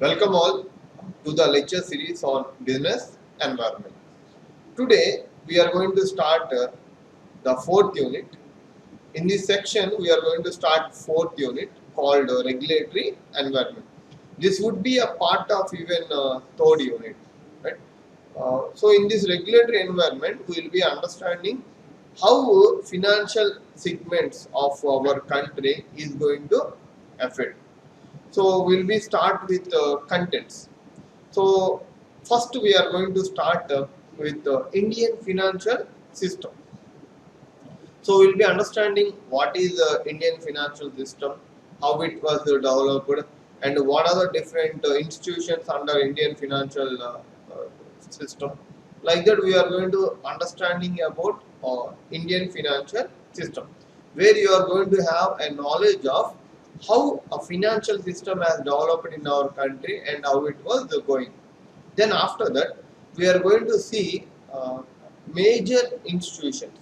Welcome all to the lecture series on business environment. Today we are going to start the fourth unit. In this section we are going to start fourth unit called regulatory environment. This would be a part of even third unit, right? So in this regulatory environment we will be understanding how financial segments of our country is going to affect. So we'll be start with contents. So first we are going to start with Indian financial system. So we'll be understanding what is the Indian financial system, how it was developed, and what are the different institutions under Indian financial system. Like that, we are going to understanding about Indian financial system, where you are going to have a knowledge of how a financial system has developed in our country and how it was going. Then after that, we are going to see major institutions.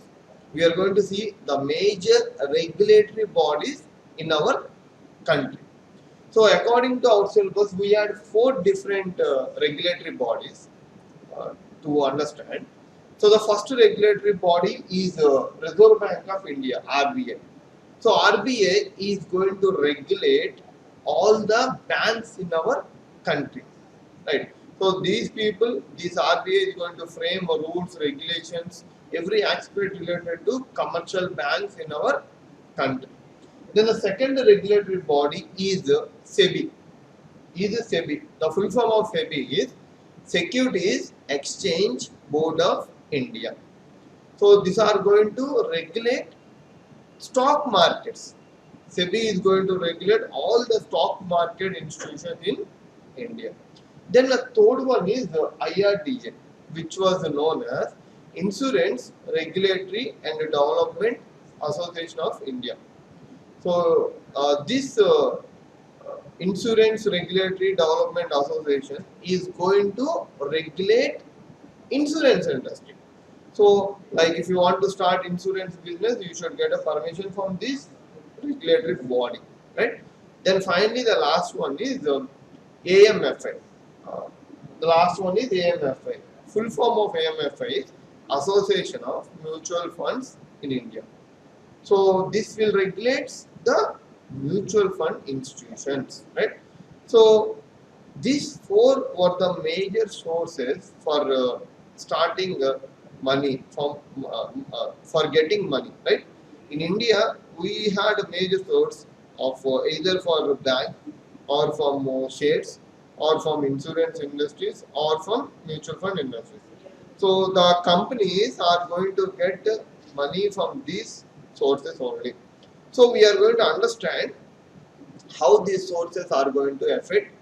We are going to see the major regulatory bodies in our country. So according to our syllabus, we had four different regulatory bodies to understand. So the first regulatory body is Reserve Bank of India, RBI. So RBI is going to regulate all the banks in our country, right? So these people, this RBI is going to frame rules, regulations, every aspect related to commercial banks in our country. Then the second regulatory body is SEBI. SEBI. The full form of SEBI is Securities Exchange Board of India. So these are going to regulate stock markets. SEBI is going to regulate all the stock market institutions in India. Then the third one is the IRDA, which was known as Insurance Regulatory and Development Association of India. So this Insurance Regulatory Development Association is going to regulate insurance industry. So, like if you want to start insurance business, you should get a permission from this regulatory body, right? Then finally, the last one is AMFI. Uh, the last one is AMFI. Full form of AMFI is Association of Mutual Funds in India. So this will regulate the mutual fund institutions, right? So these four were the major sources for starting money from for getting money, right? In India, we had a major source of either for bank or from shares or from insurance industries or from mutual fund industries. So the companies are going to get money from these sources only. So we are going to understand how these sources are going to affect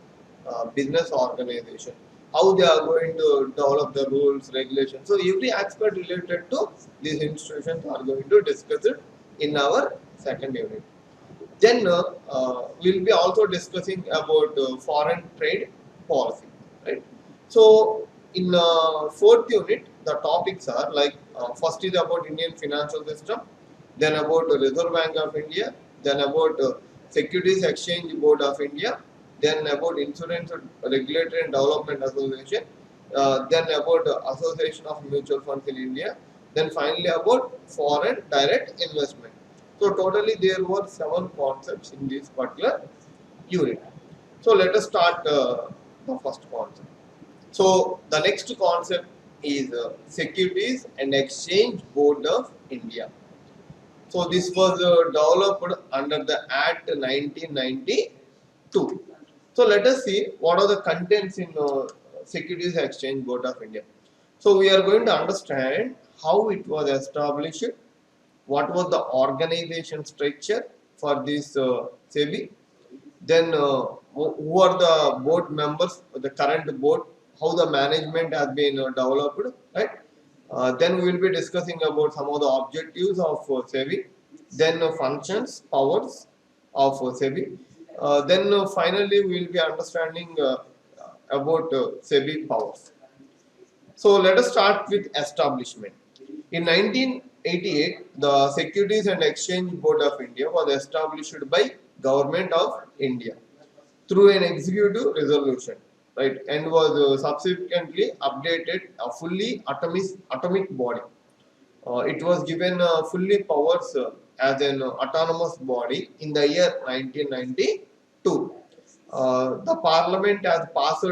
business organization, how they are going to develop the rules, regulations. So every aspect related to these institutions are going to discuss it in our second unit. Then we'll be also discussing about foreign trade policy, right? So in fourth unit, the topics are like first is about Indian financial system, then about the Reserve Bank of India, then about Securities Exchange Board of India, then about Insurance Regulatory and Development Association, then about Association of Mutual Funds in India, then finally about foreign direct investment. So totally there were seven concepts in this particular unit. So let us start the first concept. So the next concept is Securities and Exchange Board of India. So this was developed under the Act 1992. So let us see what are the contents in Securities Exchange Board of India. So we are going to understand how it was established, what was the organization structure for this SEBI, then who are the board members, the current board, how the management has been developed, right? Then we will be discussing about some of the objectives of SEBI, then functions, powers of SEBI. Then finally we will be understanding about SEBI powers. So let us start with establishment. In 1988, the Securities and Exchange Board of India was established by Government of India. through an executive resolution, right, and was subsequently updated a fully atomic body. It was given fully powers as an autonomous body in the year 1992. The Parliament has passed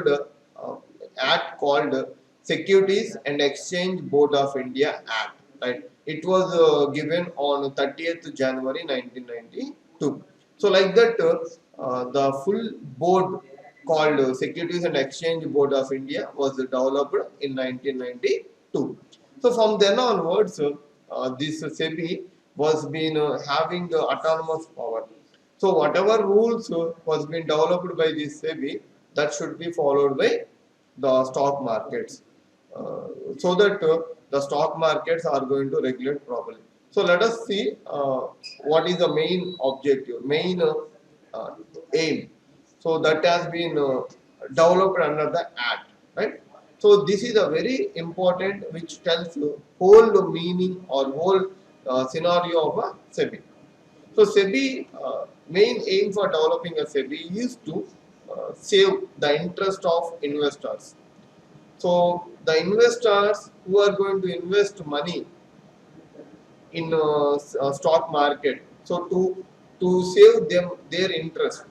act called Securities and Exchange Board of India Act. Right, it was given on 30th January 1992. So like that, the full board called Securities and Exchange Board of India was developed in 1992. So from then onwards, this SEBI was been having the autonomous power. So whatever rules was being developed by this SEBI, that should be followed by the stock markets, so that the stock markets are going to regulate properly. So let us see what is the main objective, main uh, aim. So that has been developed under the Act, right? So this is a very important, which tells you whole meaning or whole scenario of a SEBI. So SEBI main aim for developing a SEBI is to save the interest of investors. So the investors who are going to invest money in stock market, so to save them their interest,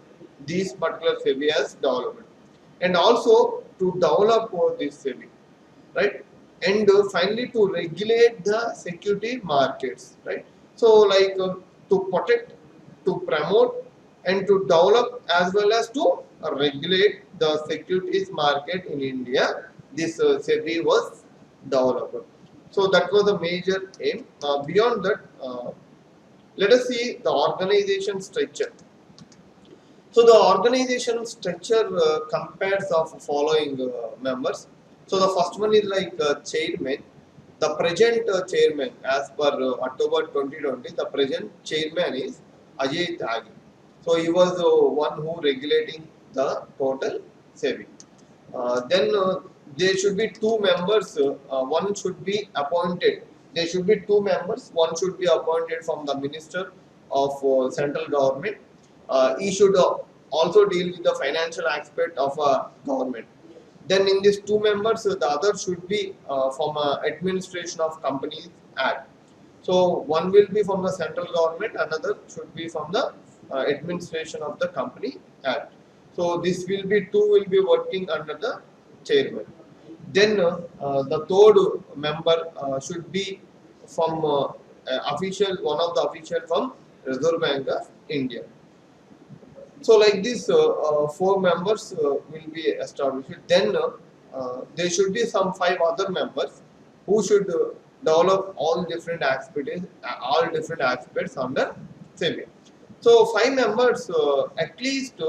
these particular SEBI has developed, and also to develop this SEBI, right? And finally to regulate the security markets, right? So like to protect, to promote, and to develop as well as to regulate the securities market in India, this SEBI was developed. So that was a major aim. Beyond that, let us see the organization structure. So the organization structure compares of following members. So the first one is like chairman. The present chairman, as per October 2020, the present chairman is Ajay Tyagi. So he was one who regulating the total saving. Then there should be two members. One should be appointed. There should be two members. One should be appointed from the minister of central government. He should also deal with the financial aspect of government. Then in these two members, the other should be from administration of companies act. So one will be from the central government, another should be from the administration of the company act. So this will be two will be working under the chairman. Then the third member should be from official, one of the official from Reserve Bank of India. So like this, four members will be established. Then there should be some five other members who should develop all different aspects under SEBI. So five members, at least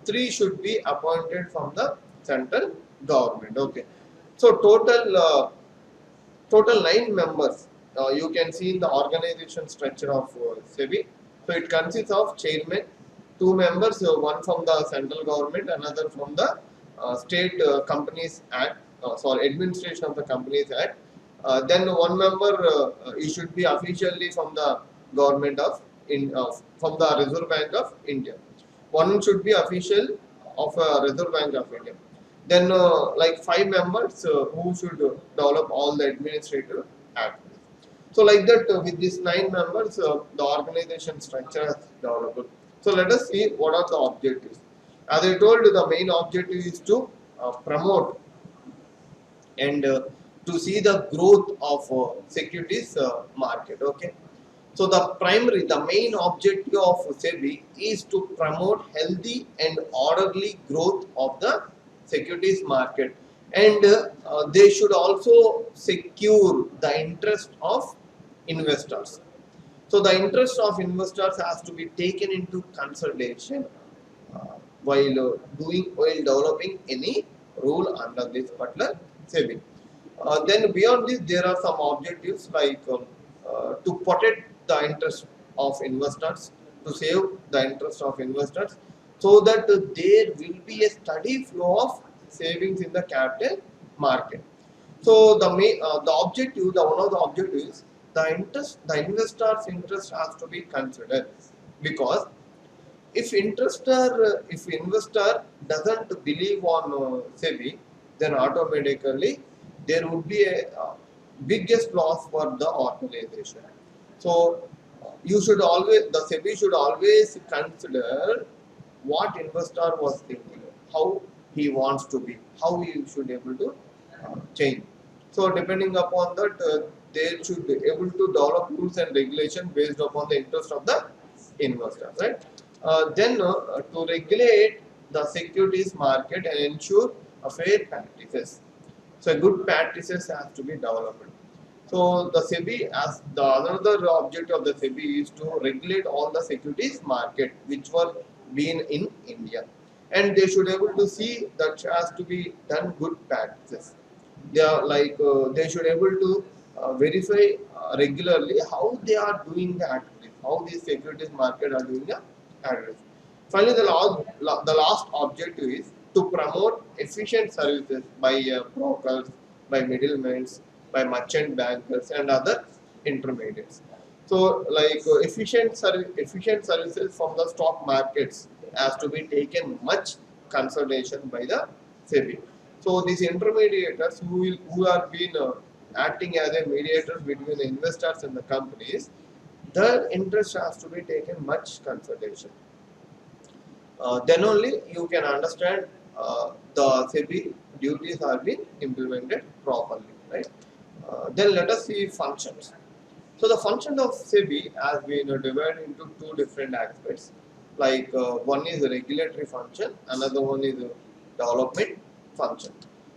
three should be appointed from the central government. Okay. So total nine members. You can see in the organization structure of SEBI. So it consists of chairman, two members, one from the central government, another from the state companies act, sorry, administration of the companies act. Then one member, he should be officially from the government of from the Reserve Bank of India. One should be official of Reserve Bank of India. Then like five members who should develop all the administrative activities. So like that, with these nine members, the organization structure has developed. So let us see what are the objectives. As I told you, the main objective is to promote and to see the growth of securities market. Okay. So the main objective of SEBI is to promote healthy and orderly growth of the securities market, and they should also secure the interest of investors. So the interest of investors has to be taken into consideration while developing any rule under this particular SEBI. Then beyond this, there are some objectives like to protect the interest of investors, to save the interest of investors, so that there will be a steady flow of savings in the capital market. So the objective, the one of the objectives, the investors' interest has to be considered, because if investor doesn't believe on SEBI, then automatically there would be a biggest loss for the organization. So you should always the SEBI should always consider what investor was thinking, how he wants to be, how he should able to change. So depending upon that, they should be able to develop rules and regulation based upon the interest of the investors, right? Then to regulate the securities market and ensure a fair practices. So good practices has to be developed. So the SEBI, as the another objective of the SEBI is to regulate all the securities market which were being in India, and they should able to see that has to be done good practices. They are they should able to verify regularly how they are doing the activities, how these securities market are doing the activities. Finally, the last objective is to promote efficient services by brokers, by middlemen, by merchant bankers, and other intermediaries. So, efficient services from the stock markets has to be taken much consideration by the SEBI. So, these intermediators who are being acting as a mediators between the investors and the companies, their interest has to be taken much consideration. Then only you can understand the SEBI duties are being implemented properly, right? Then let us see functions. So the function of SEBI has been divided into two different aspects. One is a regulatory function, another one is a development function.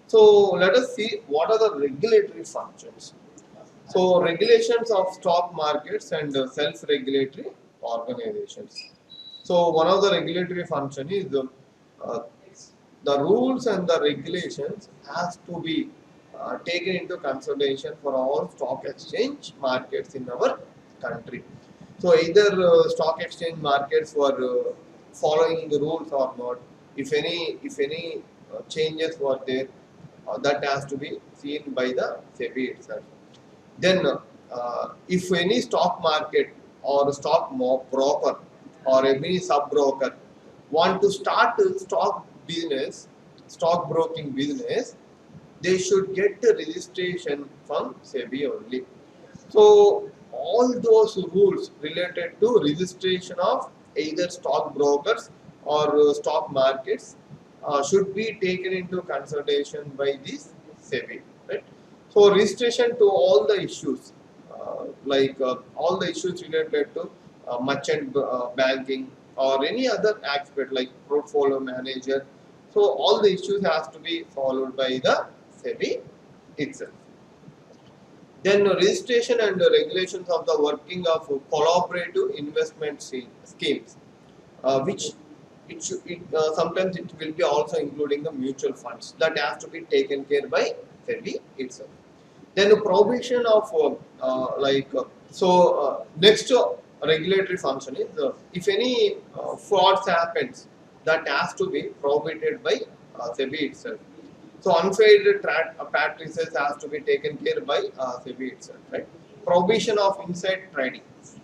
So let us see what are the regulatory functions. So regulations of stock markets and self-regulatory organizations. So one of the regulatory function is uh, the rules and the regulations has to be taken into consideration for all stock exchange markets in our country. So either stock exchange markets were following the rules or not. If any changes were there, that has to be seen by the SEBI itself. Then, if any stock market or broker or any sub broker want to start a stock broking business, they should get the registration from SEBI only. So, all those rules related to registration of either stock brokers or stock markets should be taken into consideration by this SEBI, right? So, registration to all the issues, all the issues related to merchant banking or any other aspect like portfolio manager. So, all the issues has to be followed by the SEBI itself. Then registration and regulations of the working of collaborative investment schemes, which sometimes it will be also including the mutual funds that has to be taken care by SEBI itself. Then the prohibition of next regulatory function is if any frauds happens, that has to be prohibited by SEBI itself. So unfair practices has to be taken care by SEBI itself, right? Prohibition of inside trading.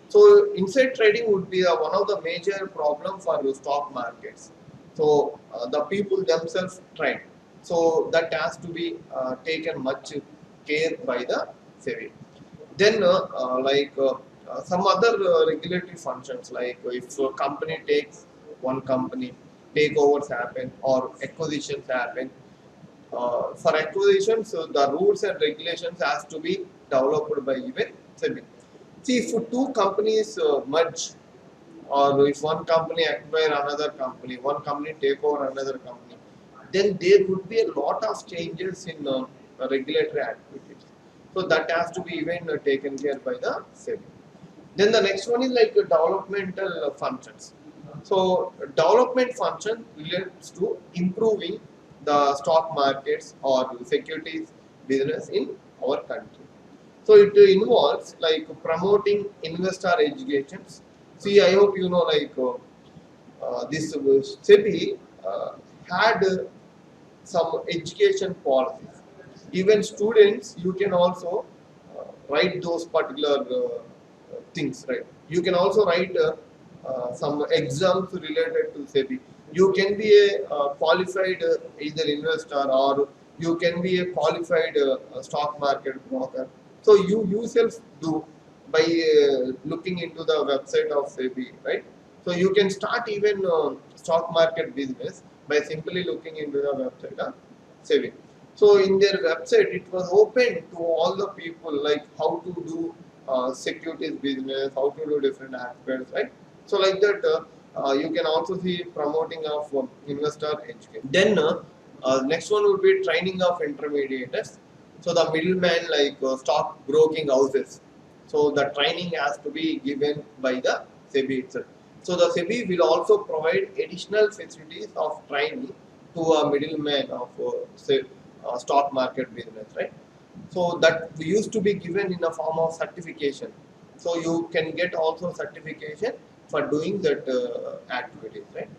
So inside trading would be one of the major problem for the stock markets. So the people themselves trade. So that has to be taken much care by the SEBI. Then some other regulatory functions, like if a company takes one company, takeovers happen or acquisitions happen, for acquisitions, the rules and regulations has to be developed by even SEBI. See, if two companies merge, or if one company acquire another company, one company take over another company, then there would be a lot of changes in regulatory activities. So that has to be even taken care by the SEBI. Then the next one is like developmental functions. So development function relates to improving the stock markets or securities business in our country. So it involves like promoting investor educations. See, I hope you know this SEBI had some education policies. Even students, you can also write those particular things, right? You can also write some exams related to SEBI. You can be a qualified either investor, or you can be a qualified stock market broker. So you yourself do by looking into the website of SEBI, right? So you can start even stock market business by simply looking into the website of SEBI. So in their website, it was open to all the people, like how to do securities business, how to do different aspects, right? So like that, you can also see promoting of investor education. Then next one would be training of intermediaries. So the middleman, like stock broking houses. So the training has to be given by the SEBI itself. So the SEBI will also provide additional facilities of training to a middleman of say stock market business, right? So that used to be given in the form of certification. So you can get also certification for doing that activities, right?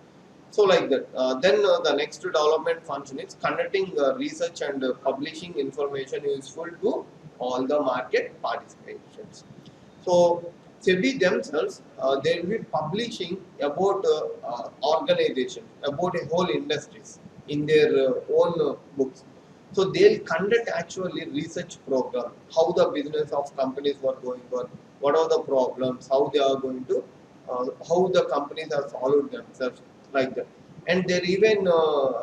So like that. Then the next development function is conducting research and publishing information useful to all the market participants. So SEBI themselves, they will be publishing about organization, about a whole industries in their own books. So they'll conduct actually research program, how the business of companies were going on, what are the problems, how they are going to, how the companies have followed themselves, like that. And they're even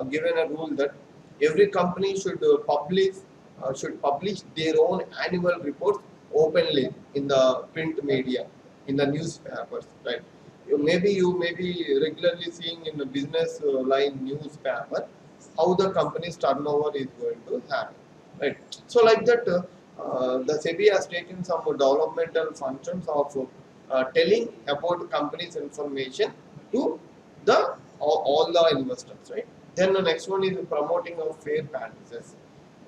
given a rule that every company should publish their own annual reports openly in the print media, in the newspapers, right? You may be regularly seeing in the business line newspaper how the company's turnover is going to happen, right? So like that, the SEBI has taken some developmental functions of telling about company's information to the all the investors, right? Then the next one is promoting of fair practices.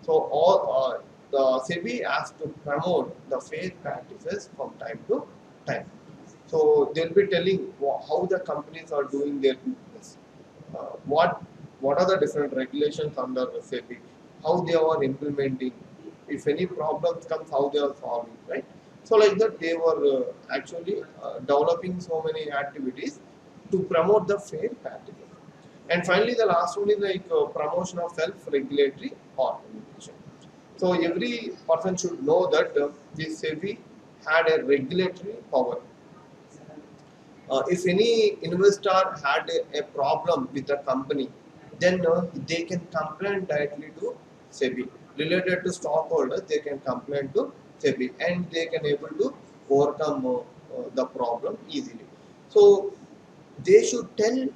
So all the SEBI has to promote the fair practices from time to time. So they'll be telling how the companies are doing their business, what are the different regulations under the SEBI, how they are implementing, if any problems comes, how they are solving, right? So like that, they were actually developing so many activities to promote the fair practices. And finally, the last one is like promotion of self-regulatory organization. So every person should know that this SEBI had a regulatory power. If any investor had a problem with a company, then they can complain directly to SEBI. Related to stockholders, they can complain to SEBI, and they can able to overcome the problem easily. So they should tell,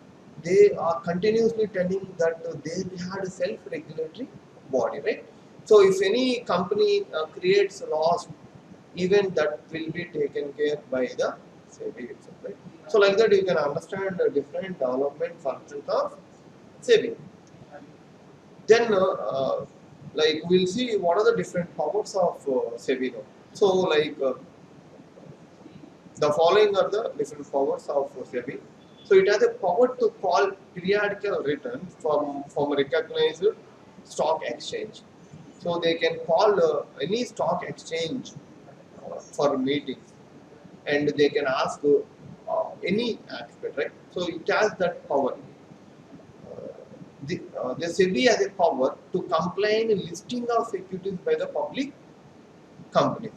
they are continuously telling that they had a self-regulatory body, right? So if any company creates laws, even that will be taken care by the SEBI itself, right? So like that, you can understand the different development functions of SEBI. Then like we'll see what are the different powers of SEBI now. So like the following are the different powers of SEBI. So it has a power to call periodical returns from recognized stock exchange. So they can call any stock exchange for meetings, and they can ask any aspect, right? So it has that power. The SEBI has a power to comply in listing of securities by the public companies.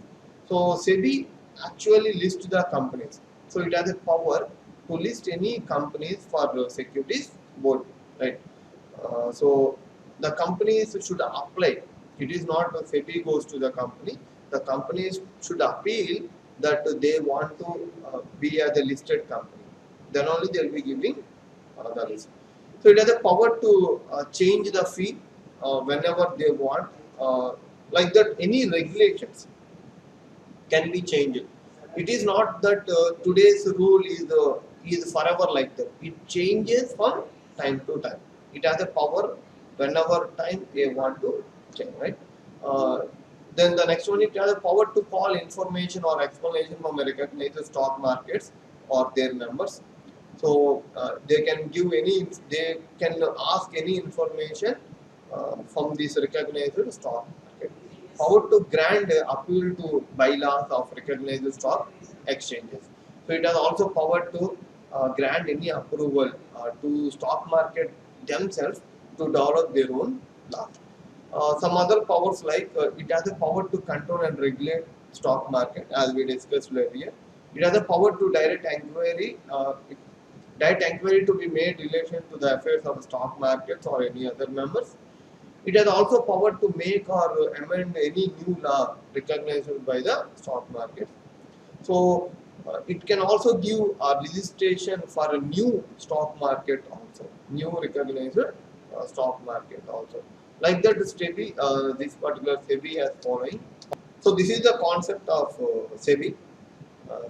So SEBI actually lists the companies. So it has a power to list any companies for securities board, right? So the companies should apply. It is not the SEBI goes to the company. The companies should appeal that they want to be as a listed company. Then only they will be giving the list. So it has the power to change the fee whenever they want. Like that, any regulations can be changed. It is not that today's rule is forever like that. It changes from time to time. It has a power whenever time they want to change, right? Uh, then the next one, it has a power to call information or explanation from a recognized stock markets or their members. So they can give any, they can ask any information from this recognized stock market. Power to grant appeal to bylaws of recognized stock exchanges. So it has also power to grant any approval to stock market themselves to develop their own law. Some other powers like it has the power to control and regulate stock market as we discussed earlier. It has the power to direct inquiry to be made in relation to the affairs of stock markets or any other members. It has also power to make or amend any new law recognized by the stock market. So it can also give a registration for a new stock market also, new recognized stock market also. Like that, SEBI, this particular SEBI has following. So this is the concept of SEBI.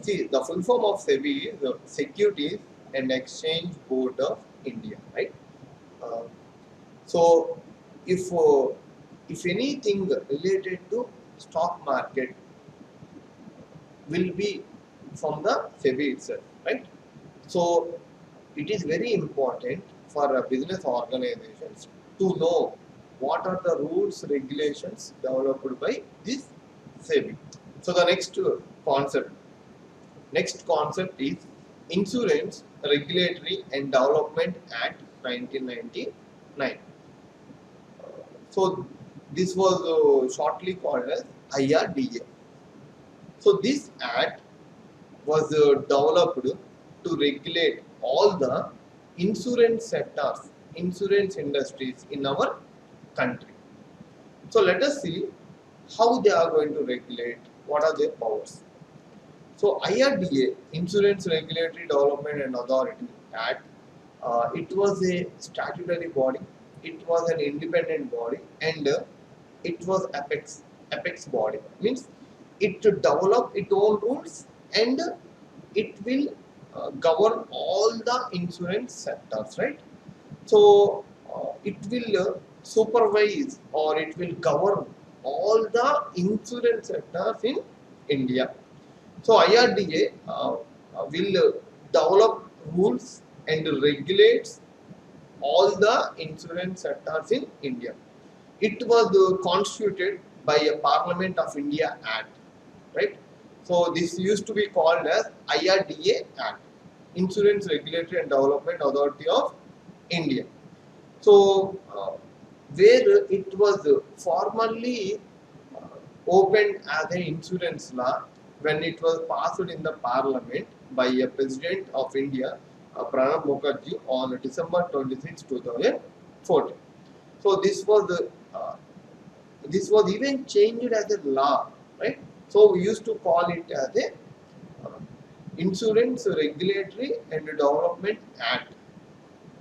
See, the full form of SEBI is the Securities and Exchange Board of India, right? Uh, so if anything related to stock market will be from the SEBI itself, right? So it is very important for business organizations to know what are the rules regulations developed by this SEBI. So the next concept is Insurance Regulatory and Development Act 1999. So this was shortly called as IRDA. So this act was developed to regulate all the insurance sectors, insurance industries in our country. So let us see how they are going to regulate, what are their powers. So IRDA, Insurance Regulatory Development and Authority Act, it was a statutory body, it was an independent body, and it was apex body. Means it to develop its own rules and it will govern all the insurance sectors, right? So it will supervise or it will govern all the insurance sectors in India. So IRDA will develop rules and regulates all the insurance sectors in India. It was constituted by a Parliament of India Act, right? So this used to be called as IRDA Act, Insurance Regulatory and Development Authority of India. So where it was formerly opened as an insurance law when it was passed in the Parliament by a President of India, Pranab Mukherjee, on December 26, 2014. So this was even changed as a law, right? So we used to call it as a Insurance Regulatory and Development Act.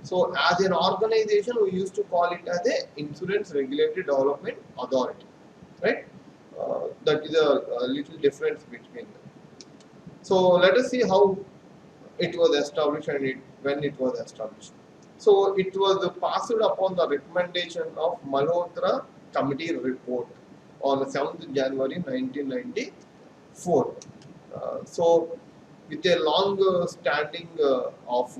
So as an organization, we used to call it as a Insurance Regulatory Development Authority, right? That is a little difference between them. So let us see how it was established and when it was established. So it was passed upon the recommendation of Malhotra Committee report on 7th January 1994. So with a long standing of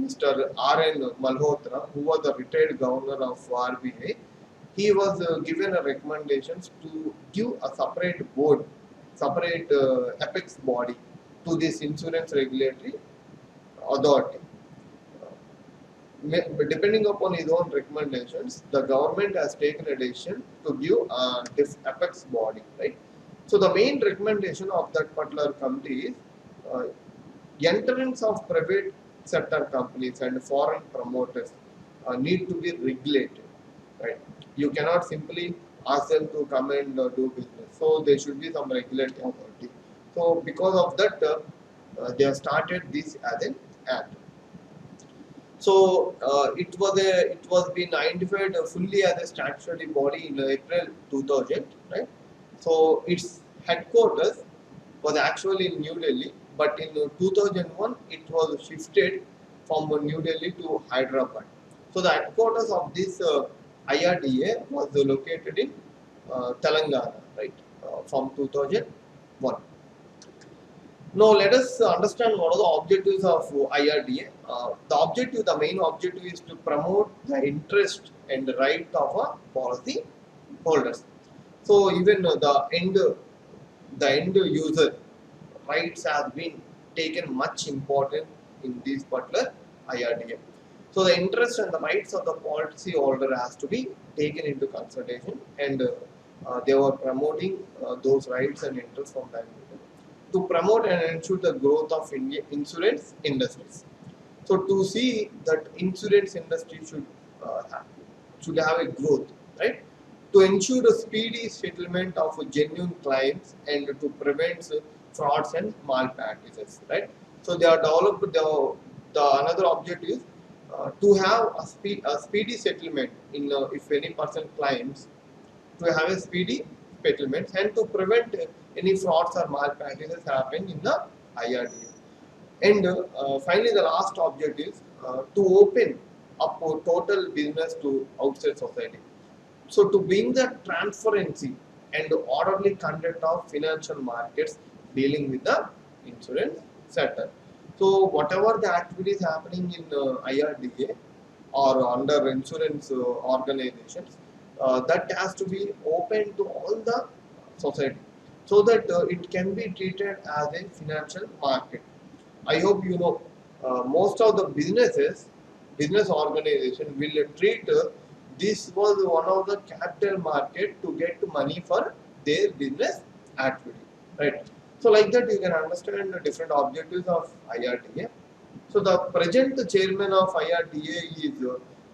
Mr. R.N. Malhotra, who was the retired governor of RBI, he was given a recommendations to give a separate board, separate apex body to this insurance regulatory authority. Depending upon his own recommendations, the government has taken a decision to give this apex body, right? So the main recommendation of that particular committee is entrance of private sector companies and foreign promoters need to be regulated, right? You cannot simply ask them to come and do business. So there should be some regulatory authority. So because of that, they have started this as an act. So it was being identified fully as a statutory body in April 2000, right? So its headquarters was actually in New Delhi, but in 2001 it was shifted from New Delhi to Hyderabad. So the headquarters of this IRDA was located in Telangana, right? From 2001. Now let us understand what are the objectives of IRDA. The main objective is to promote the interest and the right of a policy holders. So even the end user rights have been taken much important in this particular IRDA. So the interest and the rights of the policy holder has to be taken into consideration, and they were promoting those rights and interests from time to promote and ensure the growth of insurance industries. So to see that insurance industry should have a growth, right? To ensure a speedy settlement of genuine claims and to prevent frauds and malpractices, right? So they are developed. The another objective is to have a speedy settlement in if any person claims, to have a speedy settlement and to prevent any frauds or malpractices happening in the IRDA. And finally, the last objective is to open up a total business to outside society. So to bring the transparency and orderly conduct of financial markets dealing with the insurance sector. So whatever the activities happening in IRDA or under insurance organizations, that has to be open to all the society, so that it can be treated as a financial market. I hope you know most of the business organization will treat this was one of the capital market to get money for their business activity, right? So like that you can understand the different objectives of IRDA. So the present chairman of IRDA is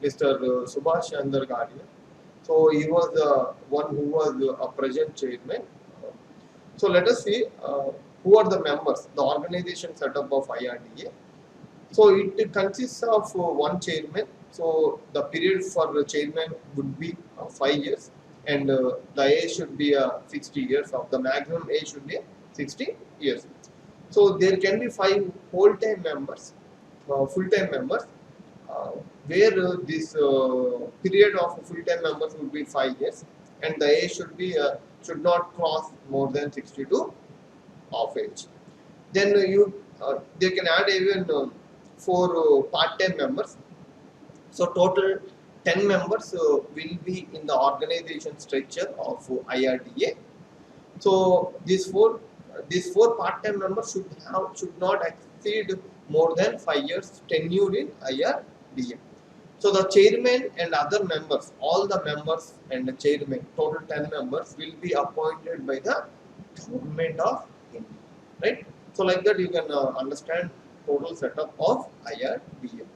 Mr. Subhash Chandra Gadia. So he was the one who was a present chairman. So let us see who are the members, the organization setup of IRDA. So it consists of one chairman. So the period for the chairman would be 5 years, and the age should be 60 years. Of the maximum age should be 60 years. So there can be 5 full-time members, full-time members, uh, where this period of full-time members would be 5 years, and the age should not cross more than 62 of age. Then they can add even 4 part-time members. So total 10 members will be in the organization structure of IRDA. So these four part-time members should not exceed more than 5 years tenure in IRDA. So the chairman and other members, all the members and the chairman, total 10 members will be appointed by the government of India, right? So like that you can understand total setup of IRDA.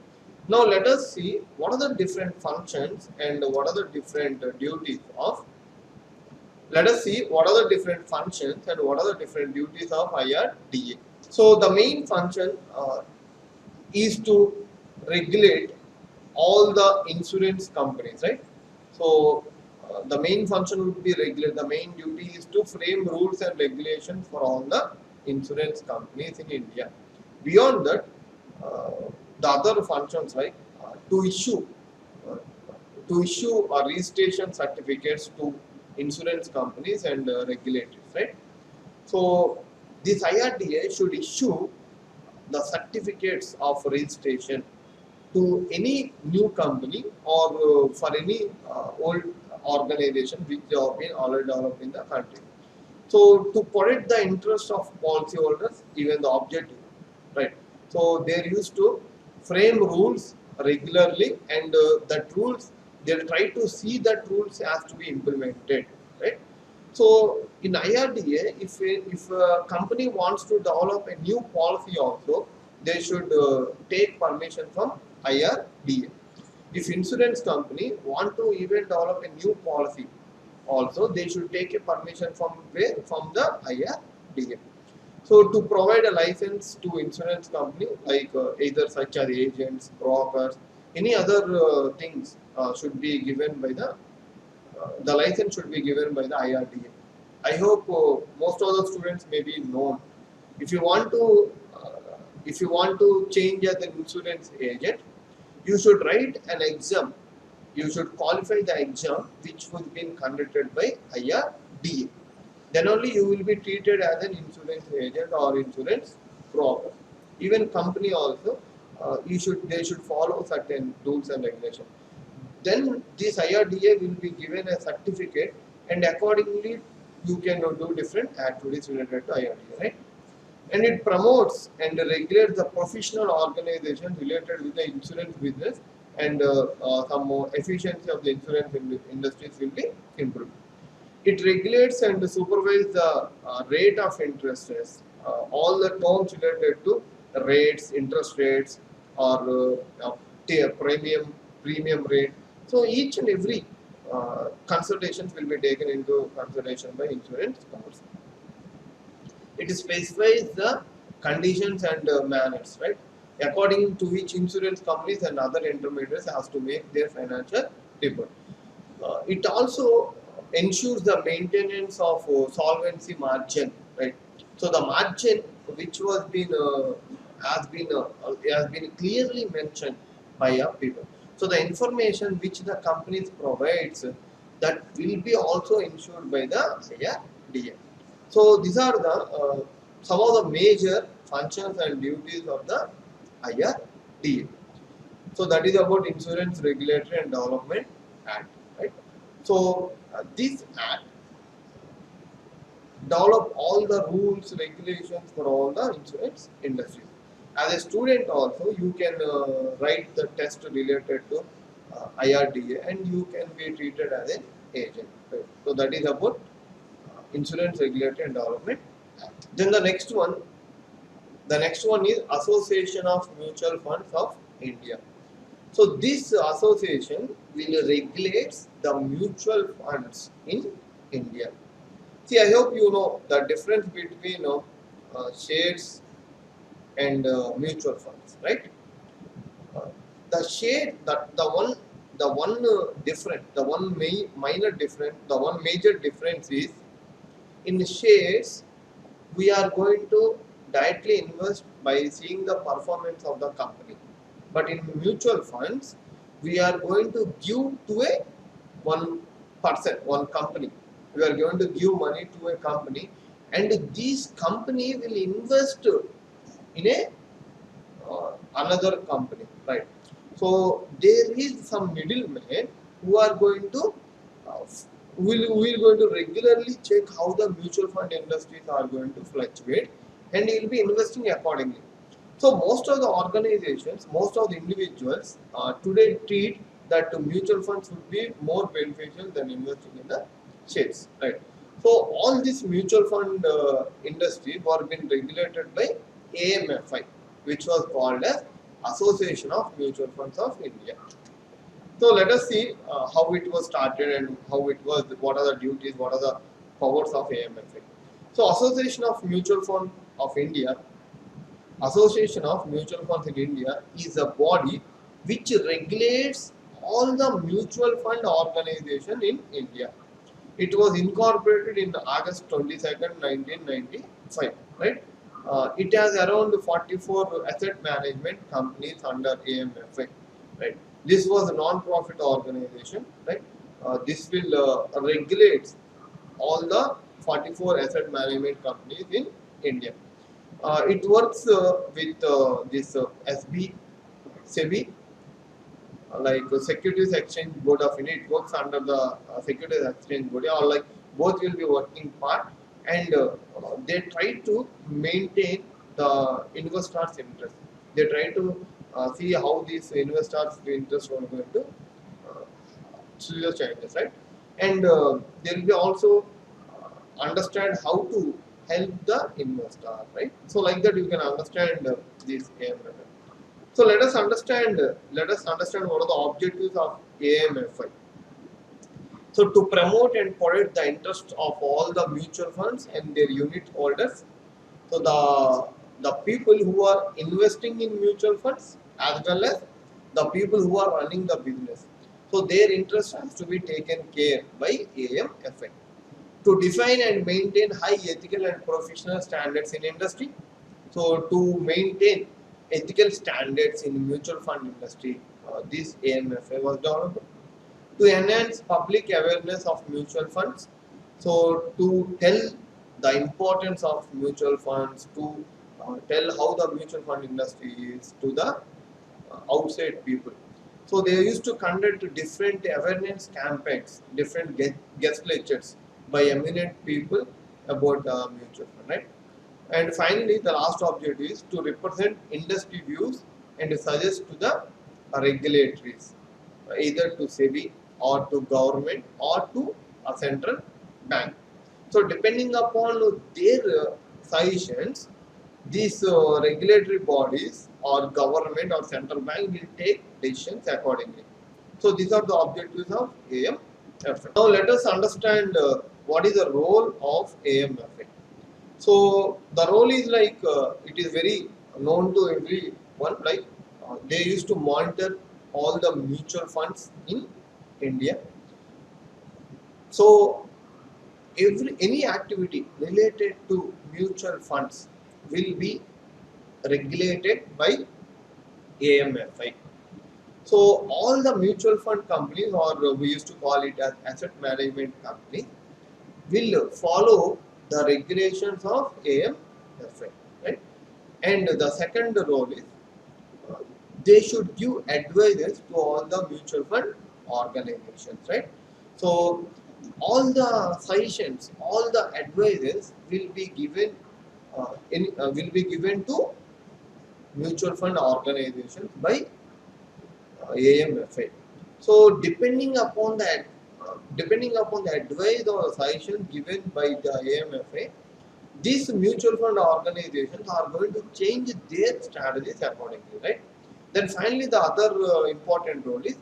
Now let us see what are the different functions and what are the different duties of. Let us see what are the different functions and what are the different duties of IRDA. So the main function is to regulate all the insurance companies, right? So the main function would be regulate. The main duty is to frame rules and regulations for all the insurance companies in India. Beyond that, uh, the other functions like to issue uh, registration certificates to insurance companies and regulators, right? So this IRDA should issue the certificates of registration to any new company or for any old organization which they have been already developed in the country. So to protect the interest of policyholders, even the objective, right? So they used to frame rules regularly, and that rules they'll try to see that rules has to be implemented, right? So in IRDA, if a company wants to develop a new policy also, they should take permission from IRDA. If insurance company want to even develop a new policy, also they should take a permission from where? From the IRDA. So to provide a license to insurance company like either such as agents, brokers, any other things should be given by the license should be given by the IRDA. I hope most of the students may be known. If you want to change as an insurance agent, you should write an exam. You should qualify the exam which was been conducted by IRDA. Then only you will be treated as an insurance agent or insurance broker. Even company also, they should follow certain rules and regulations. Then this IRDA will be given a certificate, and accordingly you can do different activities related to IRDA, right? and it promotes and regulates the professional organization related with the insurance business, and some more efficiency of the insurance industries will be improved. It regulates and supervises the rate of interest rates, all the terms related to rates, interest rates, or premium rate. So each and every consultations will be taken into consideration by insurance companies. It specifies the conditions and manners, right? According to which insurance companies and other intermediaries has to make their financial report. It also ensures the maintenance of solvency margin, right? So the margin which was been has been clearly mentioned by people. So the information which the companies provides, that will be also ensured by the IRDA. So these are the some of the major functions and duties of the IRDA. So that is about Insurance Regulatory and Development Act, right? So this act develop all the rules, regulations for all the insurance industry. As a student also, you can write the test related to IRDA, and you can be treated as an agent. Right? So that is about Insurance Regulatory and Development Act. Then the next one is Association of Mutual Funds of India. So this association will regulate the mutual funds in India. See, I hope you know the difference between shares and mutual funds, right? Uh, the share, the one different, the one minor difference, the one major difference is in shares we are going to directly invest by seeing the performance of the company. But in mutual funds, we are going to give to a one person, one company. We are going to give money to a company, and this company will invest in a another company, right? So there is some middlemen who are going to uh, will going to regularly check how the mutual fund industries are going to fluctuate, and he will be investing accordingly. So most of the organizations, most of the individuals today treat that mutual funds would be more beneficial than investing in the shares, right? So all this mutual fund industry were being regulated by AMFI, which was called as Association of Mutual Funds of India. So let us see how it was started and how it was, what are the duties, what are the powers of AMFI. So Association of Mutual Fund of India, Association of Mutual Funds in India is a body which regulates all the mutual fund organization in India. It was incorporated in August 22nd, 1995, right? It has around 44 asset management companies under AMFI, right? This was a non-profit organization, right? This will regulate all the 44 asset management companies in India. It works with this SEBI, Securities Exchange Board of India. It works under the Securities Exchange Board, or like both will be working part, and they try to maintain the investors' interest. They try to see how these investors' interest are going to serious changes, right? And they will be also understand how to help the investor, right? So like that you can understand this AMFI. So let us understand what are the objectives of AMFI. So to promote and protect the interests of all the mutual funds and their unit holders. So the people who are investing in mutual funds, as well as the people who are running the business. So their interest has to be taken care by AMFI. To define and maintain high ethical and professional standards in industry. So to maintain ethical standards in mutual fund industry, this AMFI was developed. To enhance public awareness of mutual funds, so to tell the importance of mutual funds, to tell how the mutual fund industry is to the outside people. So they used to conduct different awareness campaigns, different guest lectures by eminent people about mutual fund, right? And finally, the last objective is to represent industry views and to suggest to the regulatories, either to SEBI or to government or to a central bank. So, depending upon their suggestions, these regulatory bodies or government or central bank will take decisions accordingly. So, these are the objectives of AMFA. Now, let us understand what is the role of AMFA. So the role is like it is very known to everyone. Like they used to monitor all the mutual funds in India. So every any activity related to mutual funds will be regulated by AMFI. So all the mutual fund companies, or we used to call it as asset management companies, will follow the regulations of AMFI, right? And the second role is uh, they should give advices to all the mutual fund organizations, right? So all the suggestions, all the advices will be given will be given to mutual fund organizations by AMFA. So depending upon the advice or suggestion given by the AMFA, these mutual fund organizations are going to change their strategies accordingly, right? Then finally, the other important role is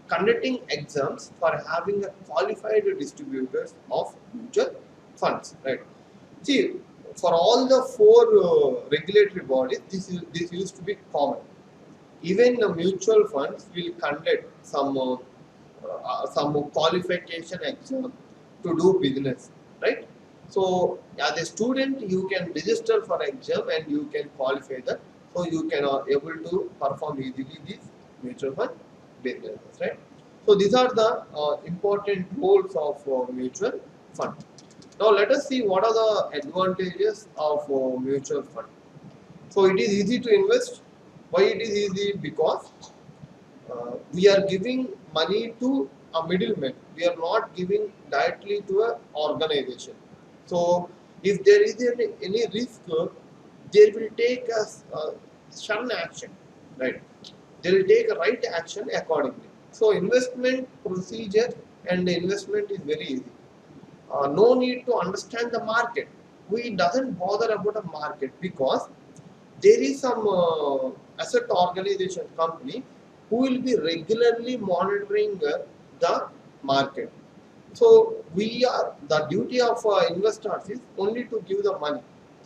conducting exams for having a qualified distributors of mutual funds, right? See, for all the four regulatory bodies, this used to be common. Even the mutual funds will conduct some qualification exam to do business, right? So as a student, you can register for exam and you can qualify that. So you can able to perform easily these mutual fund businesses, right? So these are the important roles of mutual fund. Now let us see what are the advantages of mutual fund. So it is easy to invest. Why it is easy? Because we are giving money to a middleman. We are not giving directly to an organization. So if there is any risk, they will take a some action, right? They will take a right action accordingly. So investment procedure and the investment is very easy. No need to understand the market. We doesn't bother about a market because there is some asset organization company who will be regularly monitoring the market. So we are the duty of investors is only to give the money,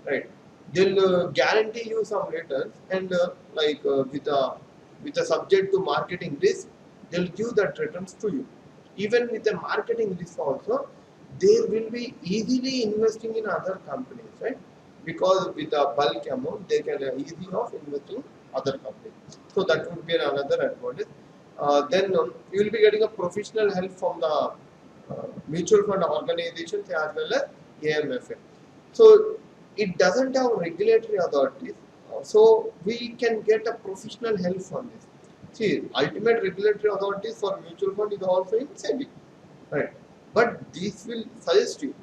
right? They'll guarantee you some returns and with a subject to marketing risk, they'll give that returns to you. Even with the marketing risk also, they will be easily investing in other companies, right? Because with a bulk amount, they can easy of investing other companies. So that would be another advantage. Then you will be getting a professional help from the mutual fund organizations as well as AMFA. So it doesn't have regulatory authorities, so we can get a professional help from this. See, ultimate regulatory authorities for mutual fund is also in SEBI, right? But these will suggest you.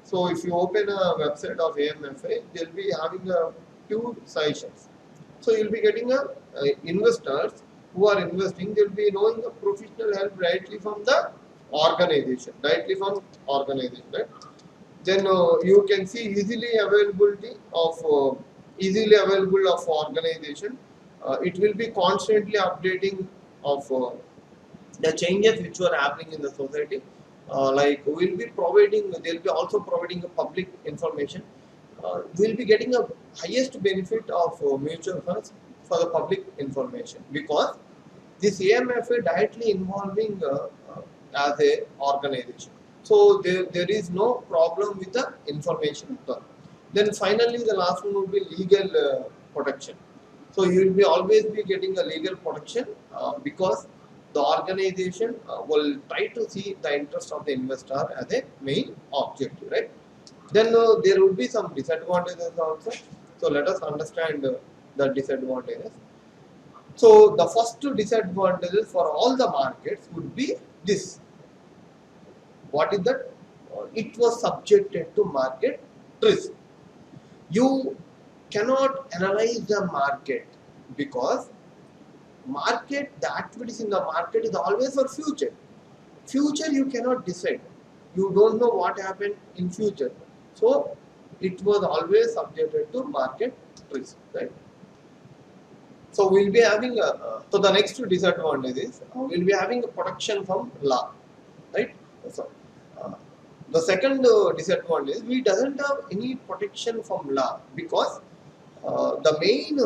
So if you open a website of AMFA, they'll be having a few suggestions. So you'll be getting investors who are investing. They'll be knowing the professional help directly from the organization, right? Then you can see easily available of organization. It will be constantly updating of the changes which were happening in the society. Like they'll be also providing a public information. We'll be getting a highest benefit of mutual funds for the public information because this AMFA directly involving as a organization. So there is no problem with the information at all. Then finally the last one would be legal protection. So you will be always be getting a legal protection because the organization will try to see the interest of the investor as a main objective, right? Then there will be some disadvantages also. So let us understand the disadvantages. So the first two disadvantages for all the markets would be this. What is that? It was subjected to market risk. You cannot analyze the market because the activities in the market is always for future. Future you cannot decide. You don't know what happened in future. So it was always subjected to market risk, right? So we'll be having so the next disadvantage is we'll be having a protection from law, right? So uh, the second disadvantage is we doesn't have any protection from law because the main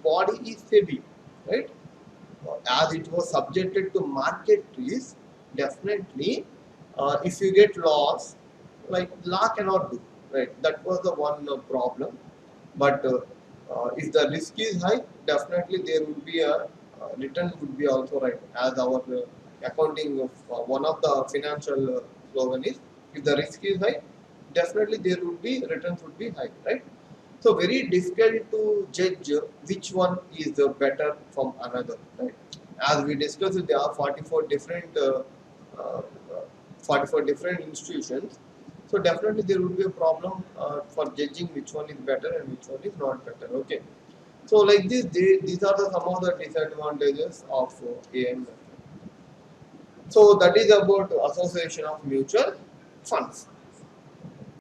body is SEBI, right? As it was subjected to market risk, definitely, if you get loss, like law cannot do, right? That was the one problem. But if the risk is high, definitely there would be a return would be also right. As our accounting of one of the financial slogan is, if the risk is high, definitely there would be returns would be high, right? So very difficult to judge which one is better from another, right? As we discussed, there are 44 different 44 different institutions. So definitely there would be a problem for judging which one is better and which one is not better. Okay. So like this, these are some of the disadvantages of AM. So that is about association of mutual funds.